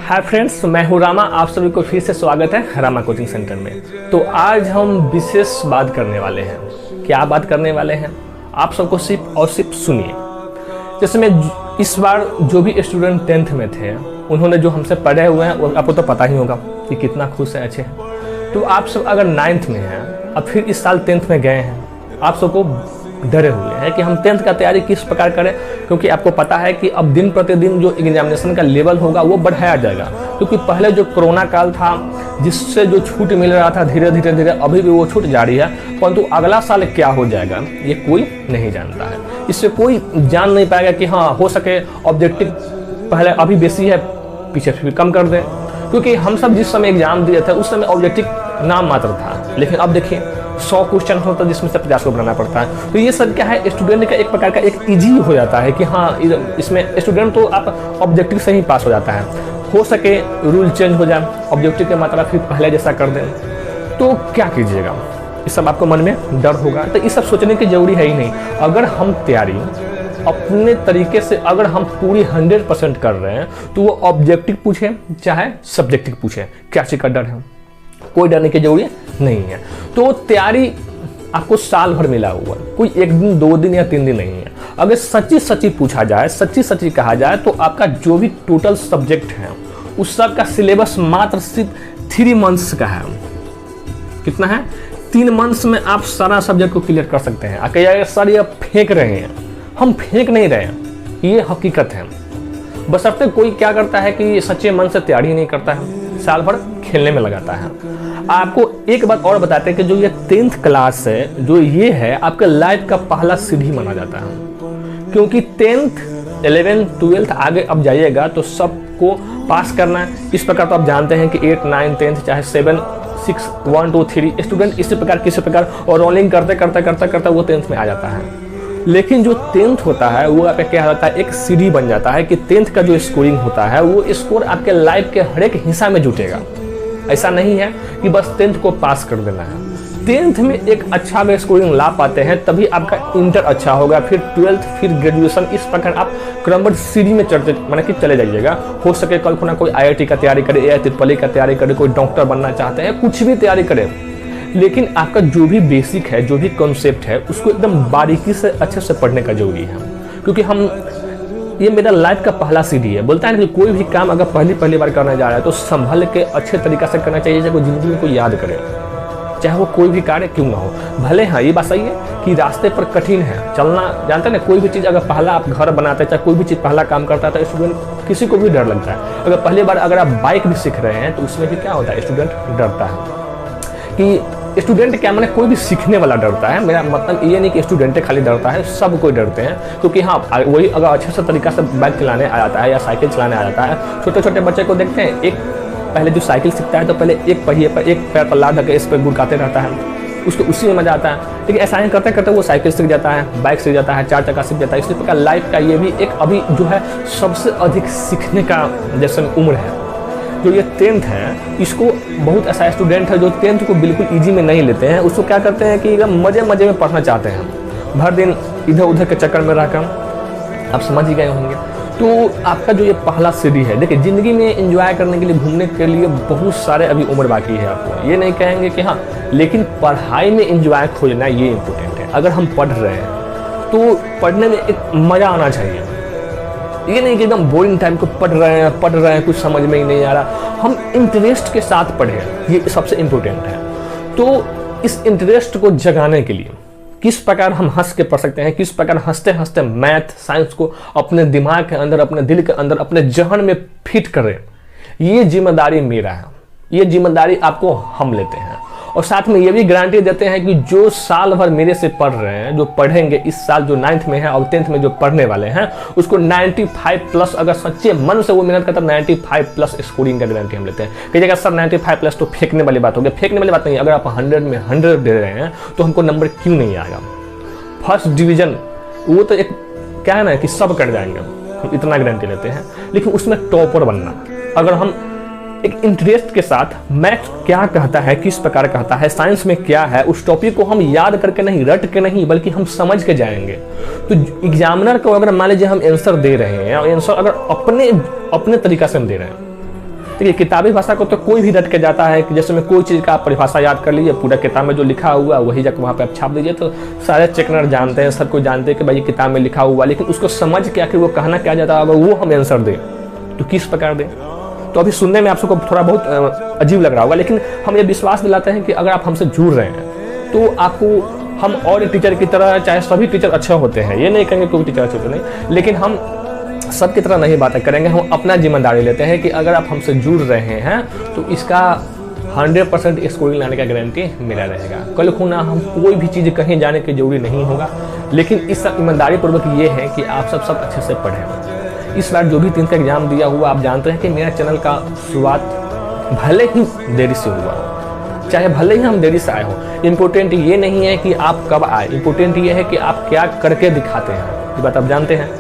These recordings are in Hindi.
हाय फ्रेंड्स, मैं हूँ रामा। आप सभी को फिर से स्वागत है रामा कोचिंग सेंटर में। तो आज हम विशेष बात करने वाले हैं। क्या बात करने वाले हैं आप सबको सिर्फ और सिर्फ सुनिए। जैसे मैं इस बार जो भी स्टूडेंट 10th में थे, उन्होंने जो हमसे पढ़े हुए हैं वो आपको तो पता ही होगा कि कितना खुश है, अच्छे हैं। तो आप सब अगर 9th में हैं अब फिर इस साल 10th में गए हैं, आप सबको डरे हुए हैं कि हम 10th का तैयारी किस प्रकार करें, क्योंकि आपको पता है कि अब दिन प्रतिदिन जो एग्जामिनेशन का लेवल होगा वो बढ़ाया जाएगा। क्योंकि पहले जो कोरोना काल था जिससे जो छूट मिल रहा था धीरे धीरे अभी भी वो छूट जारी है, परंतु अगला साल क्या हो जाएगा ये कोई नहीं जानता है। इससे कोई जान नहीं पाएगा कि हाँ हो सके ऑब्जेक्टिव पहले अभी बेसी है पीछे फिर कम कर दें। क्योंकि हम सब जिस समय एग्जाम दिए थे उस समय ऑब्जेक्टिव नाम मात्र था, लेकिन अब देखिए 100 क्वेश्चन होता है जिसमें से 50 को बनाना पड़ता है। तो ये सब क्या है, स्टूडेंट का एक प्रकार का एक इजी हो जाता है कि हाँ इसमें स्टूडेंट तो आप ऑब्जेक्टिव से ही पास हो जाता है। हो सके रूल चेंज हो जाए, ऑब्जेक्टिव के मतलब फिर पहले जैसा कर दें, तो क्या कीजिएगा। इस सब आपको मन में डर होगा, तो ये सब सोचने की जरूरी है ही नहीं। अगर हम तैयारी अपने तरीके से अगर हम पूरी 100% कर रहे हैं तो वो ऑब्जेक्टिव पूछे चाहे सब्जेक्टिव पूछे, क्या चीज का डर है, कोई डरने की जरूरत नहीं है। तो तैयारी आपको साल भर मिला हुआ, कोई एक दिन 2 दिन या 3 दिन नहीं है। अगर सच्ची पूछा जाए, सच्ची कहा जाए तो आपका जो भी टोटल सब्जेक्ट है उस सब का सिलेबस मात्र सिर्फ 3 मंथ्स का है। कितना है? 3 मंथ्स में आप सारा सब्जेक्ट को क्लियर कर सकते हैं। अकेले सर ये फेंक रहे हैं, हम फेंक नहीं रहे हैं, ये हकीकत है। बशर्ते कोई क्या करता है कि सच्चे मन से तैयारी नहीं करता है, साल भर खेलने में लगाता है। आपको एक बात और बताते हैं कि जो ये 10th क्लास है, जो ये है आपके लाइफ का पहला सीढ़ी माना जाता है। क्योंकि 10th 11th 12th आगे अब जाइएगा तो सबको पास करना है। इस प्रकार तो आप जानते हैं कि 8 9 10th चाहे 7 6 1 2 3 स्टूडेंट इसी प्रकार किसी प्रकार और रोलिंग करते करते वो 10th में आ जाता है। लेकिन जो 10th होता है वो आपका क्या होता है, एक सीढ़ी बन जाता है कि 10th का जो स्कोरिंग होता है वो स्कोर आपके लाइफ के हर एक हिस्सा में जुटेगा। ऐसा नहीं है कि बस 10th को पास कर देना है। 10th में एक अच्छा अगर स्कोरिंग ला पाते हैं तभी आपका इंटर अच्छा होगा, फिर 12th, फिर ग्रेजुएशन। इस प्रकार आप क्रमबद्ध सीढ़ी में चले जाइएगा। हो सके कल को ना कोई IIT का तैयारी करे, AITREE का तैयारी करे, कोई डॉक्टर बनना चाहते हैं, कुछ भी तैयारी करे, लेकिन आपका जो भी बेसिक है, जो भी कॉन्सेप्ट है उसको एकदम बारीकी से अच्छे से पढ़ने का जरूरी है। क्योंकि ये मेरा लाइफ का पहला सीढ़ी है। बोलता है ना कि कोई भी काम अगर पहली बार करने जा रहा है तो संभल के अच्छे तरीके से करना चाहिए, चाहे वो जिंदगी में कोई याद करे, चाहे वो कोई भी कार्य क्यों ना हो। भले हाँ ये बात सही है कि रास्ते पर कठिन है चलना, जानते हैं ना, कोई भी चीज़ अगर पहला आप घर बनाते हैं, चाहे कोई भी चीज़ पहला काम करता है तो स्टूडेंट किसी को भी डर लगता है। अगर पहली बार अगर आप बाइक भी सीख रहे हैं तो उसमें भी क्या होता है, स्टूडेंट डरता है। कि स्टूडेंट क्या मैंने कोई भी सीखने वाला डरता है, मेरा मतलब ये नहीं कि स्टूडेंट खाली डरता है, सब कोई डरते हैं। क्योंकि हाँ वही अगर अच्छे से तरीका से बाइक चलाने आ जाता है या साइकिल चलाने आ जाता है, छोटे छोटे बच्चे को देखते हैं, एक पहले जो साइकिल सीखता है तो पहले एक पहिए पर एक पैर पर लाद के इस पर गुड़काते रहता है, उसको उसी में मजा आता है। लेकिन ऐसा ही करते करते वो साइकिल सीख जाता है, बाइक सीख जाता है, 4 चक्का सीख जाता है। इसी प्रकार लाइफ का ये भी एक अभी जो है सबसे अधिक सीखने का जैसे उम्र है। जो ये 10th है, इसको बहुत ऐसा स्टूडेंट है जो 10th को बिल्कुल इजी में नहीं लेते हैं। उसको क्या करते हैं कि मजे में पढ़ना चाहते हैं, भर दिन इधर उधर के चक्कर में रहकर, आप समझ ही गए होंगे। तो आपका जो ये पहला सीढ़ी है, देखिए ज़िंदगी में एंजॉय करने के लिए, घूमने के लिए बहुत सारे अभी उम्र बाकी है। आपको ये नहीं कहेंगे कि हाँ, लेकिन पढ़ाई में एंजॉय खोजना ये इम्पोर्टेंट है। अगर हम पढ़ रहे हैं तो पढ़ने में एक मज़ा आना चाहिए। ये नहीं कि एकदम बोरिंग टाइम को पढ़ रहे हैं कुछ समझ में ही नहीं आ रहा। हम इंटरेस्ट के साथ पढ़ें, ये सबसे इम्पोर्टेंट है। तो इस इंटरेस्ट को जगाने के लिए किस प्रकार हम हंस के पढ़ सकते हैं, किस प्रकार हंसते हंसते मैथ साइंस को अपने दिमाग के अंदर, अपने दिल के अंदर, अपने जहन में फिट करें, ये जिम्मेदारी मेरा है। ये जिम्मेदारी आपको हम लेते हैं। और साथ में ये भी गारंटी देते हैं कि जो साल भर मेरे से पढ़ रहे हैं, जो पढ़ेंगे इस साल, जो 9th में है और 10th में जो पढ़ने वाले हैं, उसको 95+ अगर सच्चे मन से वो मेहनत करता है 95+ स्कोरिंग का गारंटी हम लेते हैं। कई जगह सर 95+ तो फेंकने वाली बात हो गई, फेंकने वाली बात नहीं। अगर आप 100 में 100 दे रहे हैं तो हमको नंबर क्यों नहीं आएगा। फर्स्ट डिवीजन वो तो एक क्या है ना कि सब कर जाएंगे, हम इतना गारंटी लेते हैं। लेकिन उसमें टॉपर बनना, अगर हम एक इंटरेस्ट के साथ मैथ्स क्या कहता है, किस प्रकार कहता है, साइंस में क्या है, उस टॉपिक को हम याद करके नहीं, रट के नहीं, बल्कि हम समझ के जाएंगे। तो एग्जामिनर को अगर मान लीजिए हम आंसर दे रहे हैं और आंसर अगर अपने तरीका से हम दे रहे हैं, देखिए किताबी भाषा को तो कोई भी रट के जाता है कि जैसे मैं कोई चीज़ का आप परिभाषा याद कर लीजिए, पूरा किताब में जो लिखा हुआ वही जाकर वहाँ पे आप छाप दीजिए, तो सारे चेकनर जानते हैं, सब कोई जानते हैं कि भाई ये किताब में लिखा हुआ, लेकिन उसको समझ के आखिर वो कहना क्या जाता है, अगर वो हम आंसर दें तो किस प्रकार दें। तो अभी सुनने में आप सबको थोड़ा बहुत अजीब लग रहा होगा, लेकिन हम ये विश्वास दिलाते हैं कि अगर आप हमसे जुड़ रहे हैं तो आपको हम और टीचर की तरह, चाहे सभी टीचर अच्छे होते हैं, ये नहीं कहेंगे कोई टीचर अच्छे नहीं, लेकिन हम सबकी तरह नहीं बातें करेंगे। हम अपना जिम्मेदारी लेते हैं कि अगर आप हमसे जुड़ रहे हैं तो इसका 100% स्कोरिंग लाने का गारंटी मिला रहेगा। कल खुना हम कोई भी चीज़ कहीं जाने की जरूरी नहीं होगा, लेकिन इस ईमानदारी पूर्वक ये है कि आप सब अच्छे से पढ़ें। इस बार जो भी 3 का एग्जाम दिया हुआ, आप जानते हैं कि मेरा चैनल का शुरुआत भले ही देरी से हुआ, चाहे भले ही हम देरी से आए हो। इम्पोर्टेंट ये नहीं है कि आप कब आए, इम्पोर्टेंट ये है कि आप क्या करके दिखाते हैं। ये बात आप जानते हैं।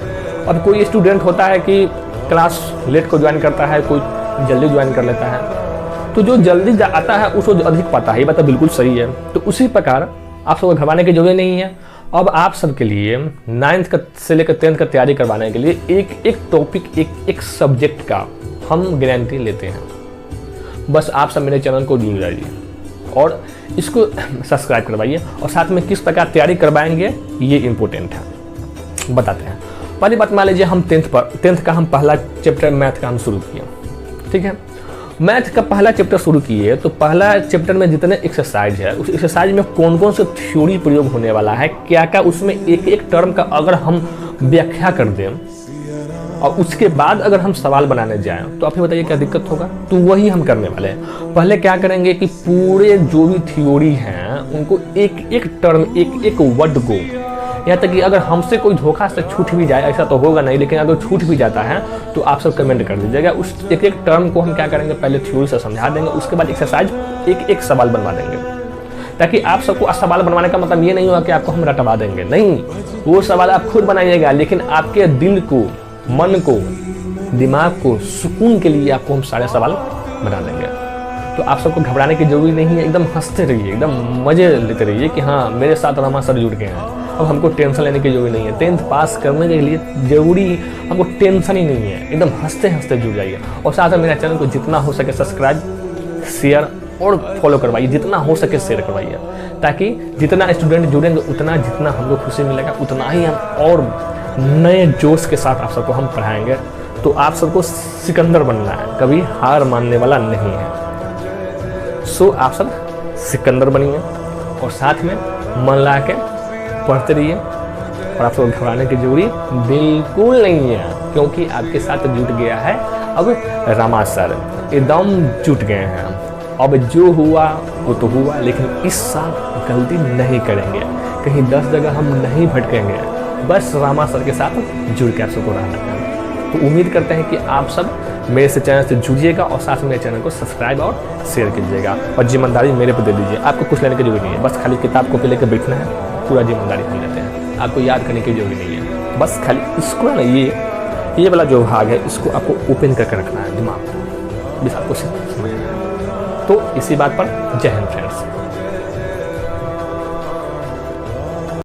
अब कोई स्टूडेंट होता है कि क्लास लेट को ज्वाइन करता है, कोई जल्दी ज्वाइन कर लेता है, तो जो जल्दी आता है उसको अधिक पता है, ये बात बिल्कुल सही है। तो उसी प्रकार आप सबको घबराने की जरूरत नहीं है। अब आप सबके लिए 9th से लेकर 10th का तैयारी करवाने के लिए एक टॉपिक, एक सब्जेक्ट का हम गारंटी लेते हैं। बस आप सब मेरे चैनल को जुड़ जाइए और इसको सब्सक्राइब करवाइए, और साथ में किस प्रकार तैयारी करवाएंगे ये इम्पोर्टेंट है, बताते हैं। पहली बात मान लीजिए हम 10th का हम पहला चैप्टर मैथ का हम शुरू किए, ठीक है। मैथ का पहला चैप्टर शुरू किए तो पहला चैप्टर में जितने एक्सरसाइज है, उस एक्सरसाइज में कौन कौन से थ्योरी प्रयोग होने वाला है, क्या क्या उसमें एक टर्म का अगर हम व्याख्या कर दें और उसके बाद अगर हम सवाल बनाने जाएं तो आप ही बताइए क्या दिक्कत होगा। तो वही हम करने वाले हैं। पहले क्या करेंगे कि पूरे जो भी थ्योरी हैं उनको एक टर्म, एक वर्ड को, यहाँ तक कि अगर हमसे कोई धोखा से छूट भी जाए, ऐसा तो होगा नहीं, लेकिन अगर छूट भी जाता है तो आप सब कमेंट कर दीजिएगा। उस एक टर्म को हम क्या करेंगे, पहले थ्योरी से समझा देंगे, उसके बाद एक्सरसाइज एक सवाल बनवा देंगे, ताकि आप सबको सवाल बनवाने का मतलब ये नहीं होगा कि आपको हम रटवा देंगे, नहीं, वो सवाल आप खुद बनाइएगा, लेकिन आपके दिल को, मन को, दिमाग को सुकून के लिए आपको हम सारे सवाल बना देंगे। तो आप सबको घबराने की जरूरी नहीं है, एकदम हंसते रहिए, एकदम मजे लेते रहिए कि हाँ मेरे साथ रमा सर जुड़ गए हैं। अब हमको टेंशन लेने की जरूरी नहीं है। 10th पास करने के लिए जरूरी हमको टेंशन ही नहीं है, एकदम हंसते हंसते जुड़ जाइए। और साथ में मेरे चैनल को जितना हो सके सब्सक्राइब, शेयर और फॉलो करवाइए, जितना हो सके शेयर करवाइए, ताकि जितना स्टूडेंट जुड़ेंगे उतना, जितना हमको खुशी मिलेगा उतना ही हम और नए जोश के साथ आप सबको हम पढ़ाएंगे। तो आप सबको सिकंदर बनना है, कभी हार मानने वाला नहीं है। सो आप सब सिकंदर बनिए और साथ में मन ला के पढ़ते रहिए, और आप सबको घबराने की जरूरी बिल्कुल नहीं है, क्योंकि आपके साथ जुट गया है अब रमा सर, एकदम जुट गए हैं। अब जो हुआ वो तो हुआ, लेकिन इस साल गलती नहीं करेंगे, कहीं 10 जगह हम नहीं भटकेंगे, बस रामा सर के साथ जुड़ के आप सबको रहना है। तो उम्मीद करते हैं कि आप सब मेरे से चैनल से जुड़िएगा और साथ में मेरे चैनल को सब्सक्राइब और शेयर कीजिएगा, और जिम्मेदारी मेरे पर दे दीजिए। आपको कुछ लेने की जरूरत नहीं है, बस खाली किताब कॉपी लेकर बैठना है, पूरा जिम्मेदारी हम लेते हैं। आपको याद करने की जरूरत नहीं है, बस खाली इसको ना, ये वाला जो भाग है इसको आपको ओपन करके रखना है दिमाग को, बस आपको समझना है। तो इसी बात पर जय हिंद फ्रेंड्स।